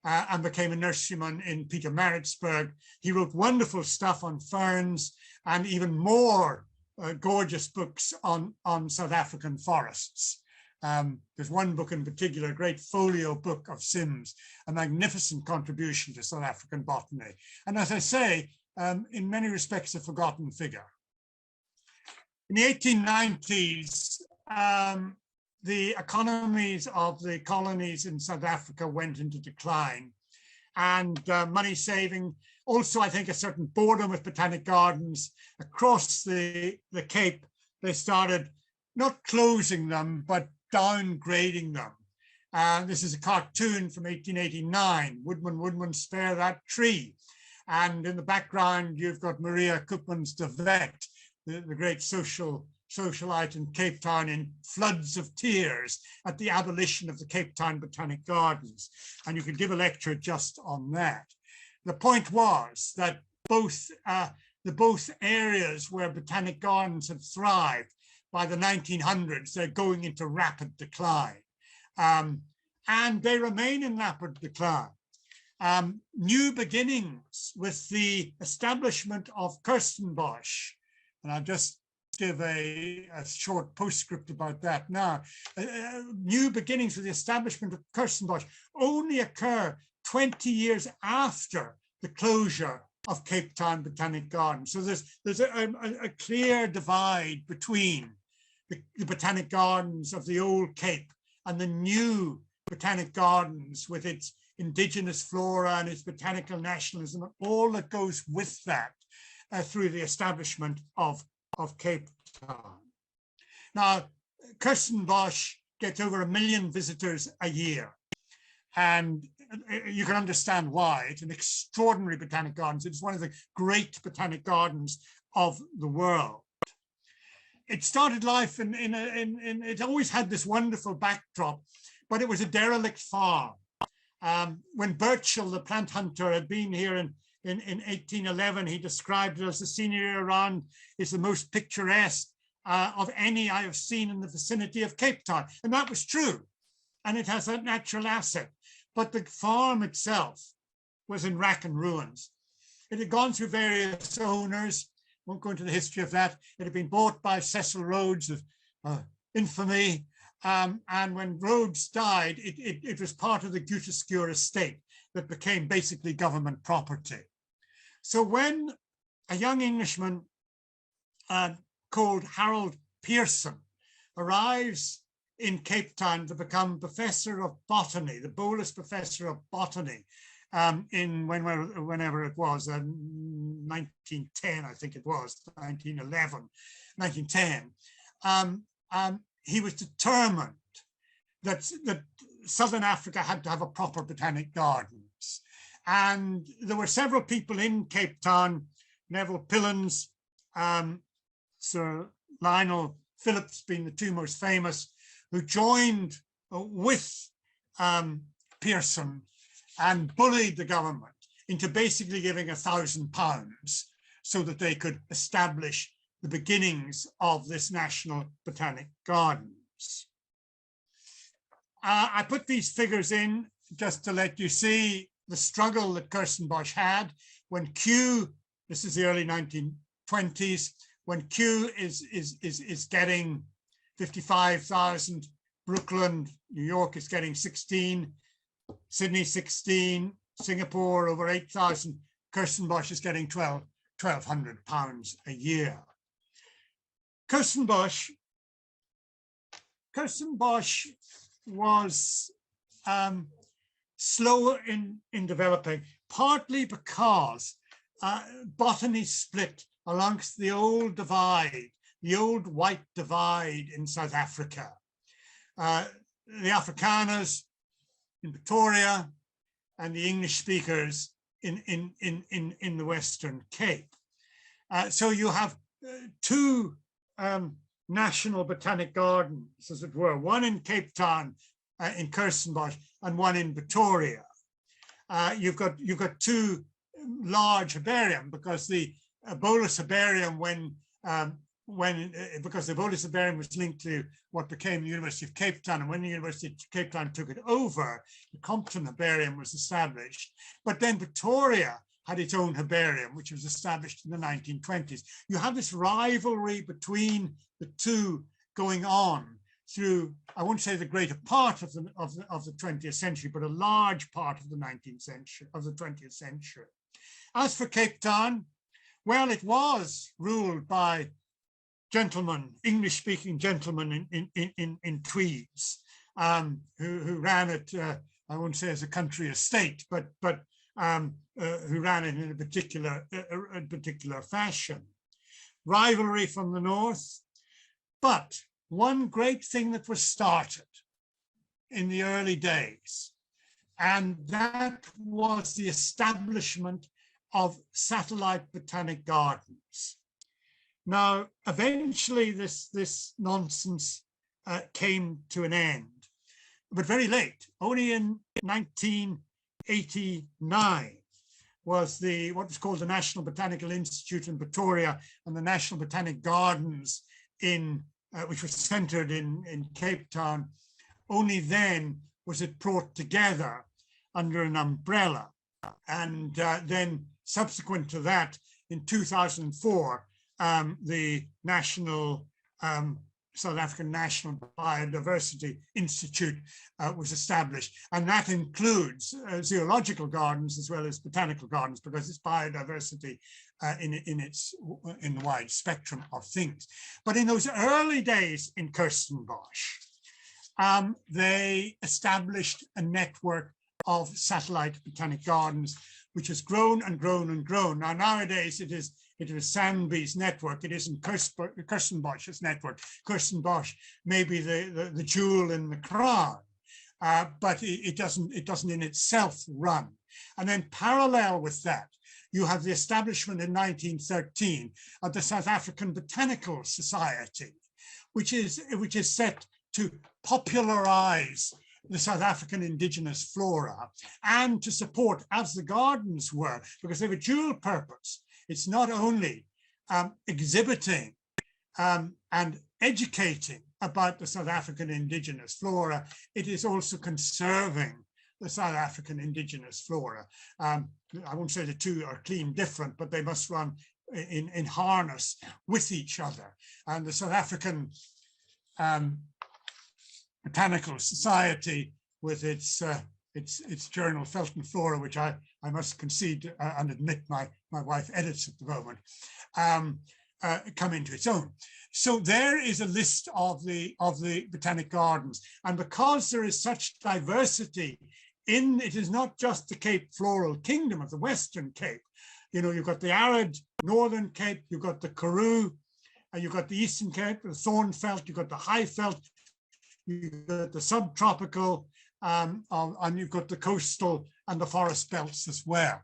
and became a nurseryman in Pietermaritzburg. He wrote wonderful stuff on ferns and even more gorgeous books on South African forests. There's one book in particular, a great folio book of Sims, a magnificent contribution to South African botany. And as I say, in many respects, a forgotten figure. In the 1890s, the economies of the colonies in South Africa went into decline, and money saving, also I think a certain boredom with botanic gardens across the Cape. They started not closing them, but downgrading them. This is a cartoon from 1889, Woodman, Woodman, spare that tree. And in the background, you've got Maria Koopmans de Wet, the great socialite in Cape Town, in floods of tears at the abolition of the Cape Town Botanic Gardens. And you could give a lecture just on that. The point was that both areas where botanic gardens had thrived, by the 1900s, they're going into rapid decline. And they remain in rapid decline. New beginnings with the establishment of Kirsten Bosch, and I'll just give a short postscript about that now. New beginnings with the establishment of Kirsten Bosch only occur 20 years after the closure of Cape Town Botanic Gardens. So there's a clear divide between the botanic gardens of the old Cape and the new botanic gardens with its indigenous flora and its botanical nationalism, and all that goes with that through the establishment of Cape Town. Now, Kirsten Bosch gets over 1 million visitors a year, and you can understand why. It's an extraordinary botanic gardens. It's one of the great botanic gardens of the world. It started life it always had this wonderful backdrop, but it was a derelict farm. When Burchell, the plant hunter, had been here in 1811, he described it as the scenery around is the most picturesque of any I have seen in the vicinity of Cape Town. And that was true. And it has that natural asset. But the farm itself was in rack and ruins. It had gone through various owners. Won't go into the history of that. It had been bought by Cecil Rhodes of infamy. And when Rhodes died, it was part of the Gutescure estate that became basically government property. So when a young Englishman called Harold Pearson arrives in Cape Town to become professor of botany, the Bolas professor of botany, whenever it was, 1910, I think it was, 1910, he was determined that Southern Africa had to have a proper botanic gardens. And there were several people in Cape Town, Neville Pillins, Sir Lionel Phillips being the two most famous, who joined with Pearson and bullied the government into basically giving £1,000 so that they could establish the beginnings of this National Botanic Gardens. I put these figures in just to let you see the struggle that Kirsten Bosch had when Kew, this is the early 1920s, when Kew is getting 55,000, Brooklyn, New York is getting 16, Sydney 16, Singapore over 8,000, Kirsten Bosch is getting £1,200 a year. Kirsten Bosch was slow in developing, partly because botany split amongst the old divide, the old white divide in South Africa. The Afrikaners in Pretoria and the English speakers in the Western Cape. So you have two national botanic gardens, as it were, one in Cape Town, in Kirsten Bosch and one in Pretoria. You've got two large herbarium, because the Bolas herbarium, because the Bolas herbarium was linked to what became the University of Cape Town, and when the University of Cape Town took it over, the Compton herbarium was established. But then Pretoria had its own herbarium, which was established in the 1920s. You have this rivalry between the two going on through, I won't say the greater part of the 20th century, but a large part of the 19th century, of the 20th century. As for Cape Town, well, it was ruled by gentlemen, English-speaking gentlemen in tweeds, who ran it, I won't say as a country estate, but who ran it in a particular fashion. Rivalry from the north, but one great thing that was started in the early days, and that was the establishment of satellite botanic gardens. Now, eventually this nonsense came to an end, but very late. Only in 1989 was what was called the National Botanical Institute in Pretoria and the National Botanic Gardens which was centered in Cape Town. Only then was it brought together under an umbrella. And then subsequent to that, in 2004, the South African National Biodiversity Institute was established, and that includes zoological gardens as well as botanical gardens, because it's biodiversity in the wide spectrum of things. But in those early days in Kirsten Bosch, they established a network of satellite botanic gardens, which has grown and grown and grown. Now, nowadays it is Sandby's network. It isn't Kirsten Bosch's network. Kirsten Bosch may be the jewel in the crown, but it doesn't in itself run. And then parallel with that, you have the establishment in 1913 of the South African Botanical Society, which is set to popularize the South African indigenous flora and to support, as the gardens were, because they have a dual purpose. It's not only exhibiting and educating about the South African indigenous flora, it is also conserving the South African indigenous flora. I won't say the two are clean different, but they must run in harness with each other. And the South African Botanical Society, with its journal Felt and Flora, which I must concede and admit my wife edits at the moment, come into its own. So there is a list of the botanic gardens, and because there is such diversity it is not just the Cape Floral Kingdom of the Western Cape. You know, you've got the arid Northern Cape, you've got the Karoo, and you've got the Eastern Cape, the Thornveld, you've got the Highveld, you've got the subtropical, and you've got the coastal and the forest belts as well,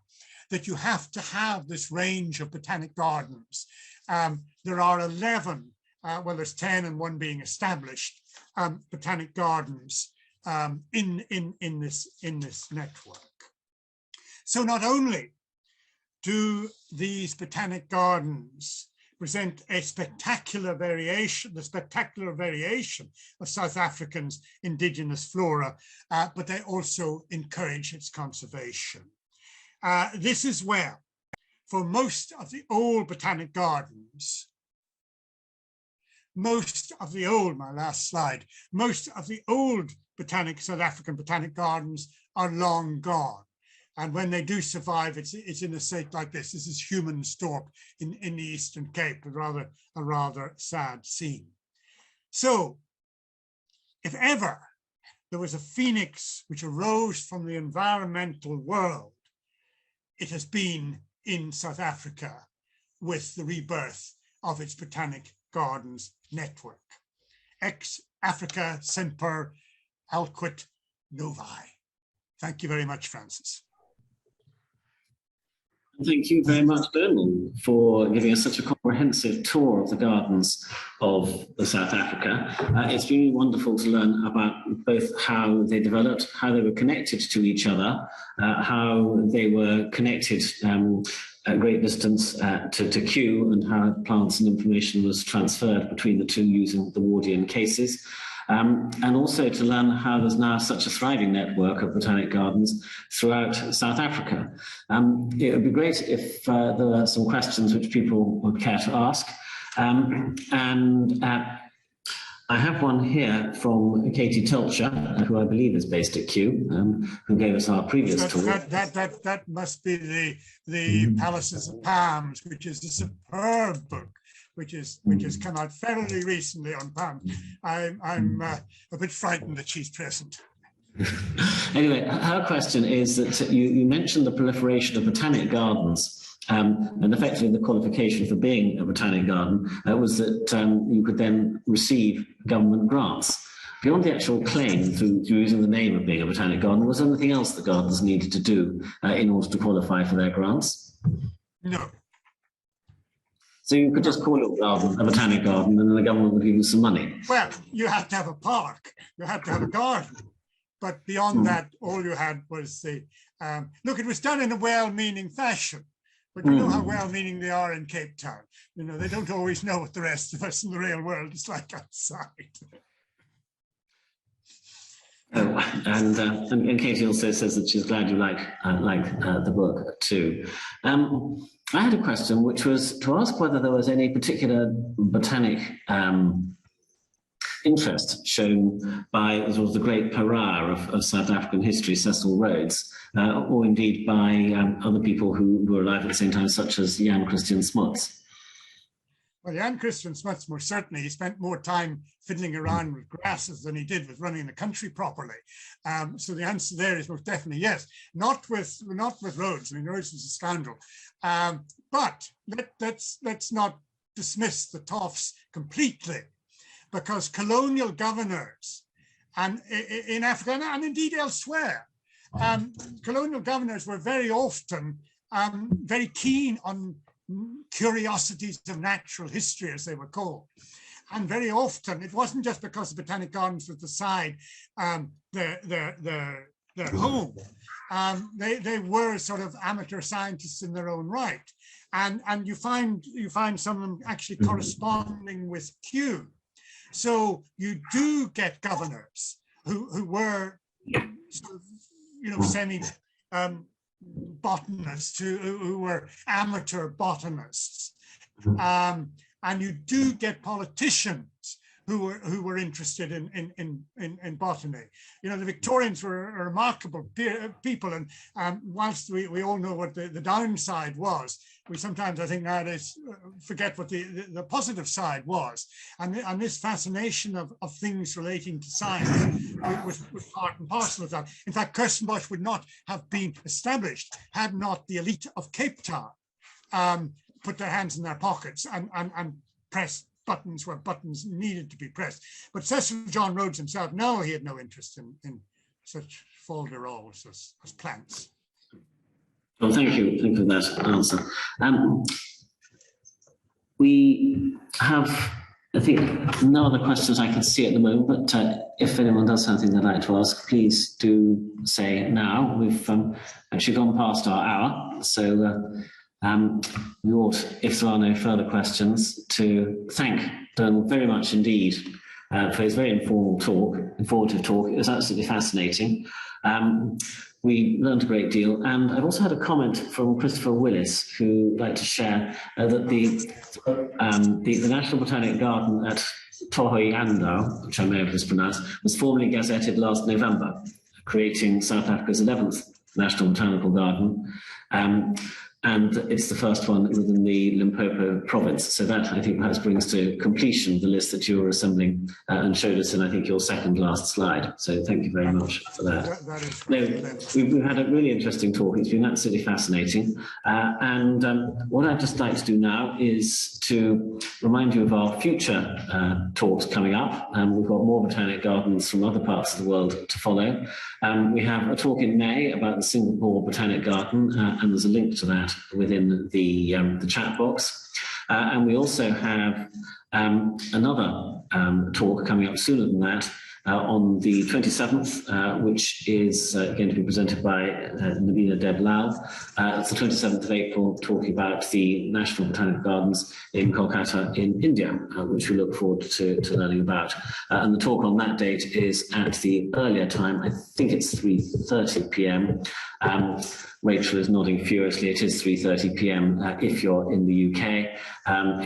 that you have to have this range of botanic gardens. There are 11, well, there's 10 and one being established, botanic gardens in this network. So not only do these botanic gardens present a spectacular variation, the spectacular variation of South Africa's indigenous flora, but they also encourage its conservation. This is where, for most of the old botanic gardens, most of the old South African botanic gardens are long gone. And when they do survive, it's in a state like this. This is human stork in the Eastern Cape, a rather sad scene. So if ever there was a phoenix which arose from the environmental world, it has been in South Africa with the rebirth of its Botanic Gardens network. Ex Africa semper alquit novi. Thank you very much, Francis. Thank you very much, Bernal, for giving us such a comprehensive tour of the gardens of South Africa. It's really wonderful to learn about both how they developed, how they were connected to each other, how they were connected at great distance to Kew, and how plants and information was transferred between the two using the Wardian cases. And also to learn how there's now such a thriving network of botanic gardens throughout South Africa. It would be great if there were some questions which people would care to ask. I have one here from Katie Telcher, who I believe is based at Kew, who gave us our previous tour. That must be the Palaces of Palms, which is a superb book, which has come out fairly recently on Palms. I'm a bit frightened that she's present. Anyway, her question is that you mentioned the proliferation of botanic gardens. And effectively the qualification for being a botanic garden was that you could then receive government grants. Beyond the actual claim through using the name of being a botanic garden, was there anything else the gardens needed to do in order to qualify for their grants? No. So you could just call it a botanic garden, and then the government would give you some money? Well, you had to have a park, you had to have a garden. But beyond that, all you had was the, look, it was done in a well-meaning fashion. But you know how well-meaning they are in Cape Town. You know, they don't always know what the rest of us in the real world is like outside. Oh, and Katie also says that she's glad you like the book too. I had a question, which was to ask whether there was any particular botanic interest shown by sort of the great pariah of South African history, Cecil Rhodes, or indeed by other people who were alive at the same time, such as Jan Christian Smuts. Well, Jan Christian Smuts, most certainly, he spent more time fiddling around with grasses than he did with running the country properly. So the answer there is most definitely yes. Not with Rhodes. I mean, Rhodes was a scoundrel. But let's not dismiss the toffs completely, because colonial governors, and in Africa and indeed elsewhere, colonial governors were very often very keen on curiosities of natural history, as they were called. And very often, it wasn't just because the Botanic Gardens was beside their home. They were sort of amateur scientists in their own right. And you find some of them actually corresponding with Kew. So you do get governors who were sort of, you know, semi botanists who were amateur botanists, and you do get politicians who were interested in botany. You know, the Victorians were a remarkable people, and whilst we all know what the downside was, we sometimes, I think nowadays, forget what the positive side was. And this fascination of things relating to science was part and parcel of that. In fact, Kirsten Bosch would not have been established had not the elite of Cape Town put their hands in their pockets and pressed buttons where buttons needed to be pressed. But Cecil John Rhodes himself, no, he had no interest in such folderols as plants. Well, thank you for that answer. We have, I think, no other questions I can see at the moment, but if anyone does have something they'd like to ask, please do say now. We've actually gone past our hour, so we ought, if there are no further questions, to thank Donald very much indeed for his very informative talk. It was absolutely fascinating. We learned a great deal, and I've also had a comment from Christopher Willis, who would like to share that the National Botanic Garden at Thohoyandou, which I may have mispronounced, was formally gazetted last November, creating South Africa's 11th National Botanical Garden. And it's the first one within the Limpopo province. So that, I think, perhaps brings to completion the list that you were assembling and showed us in, I think, your second last slide. So thank you very much for that. We've had a really interesting talk. It's been absolutely fascinating. And what I'd just like to do now is to remind you of our future talks coming up. We've got more botanic gardens from other parts of the world to follow. We have a talk in May about the Singapore Botanic Garden, and there's a link to that within the chat box. And we also have another talk coming up sooner than that, on the 27th, which is going to be presented by Nabina Deblal. It's the 27th of April, talking about the National Botanic Gardens in Kolkata in India, which we look forward to learning about. And the talk on that date is at the earlier time. I think it's 3:30 p.m. Rachel is nodding furiously. It is 3:30 p.m. If you're in the UK.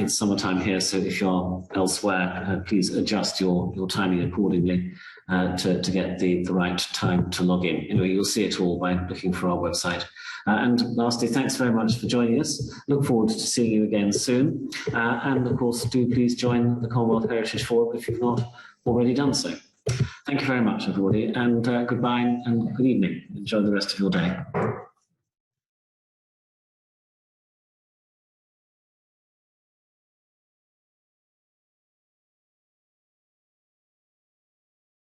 It's summertime here, so if you're elsewhere, please adjust your timing accordingly to get the right time to log in. Anyway, you'll see it all by looking for our website. And lastly, thanks very much for joining us. Look forward to seeing you again soon. And of course, do please join the Commonwealth Heritage Forum if you've not already done so. Thank you very much, everybody, and goodbye and good evening. Enjoy the rest of your day.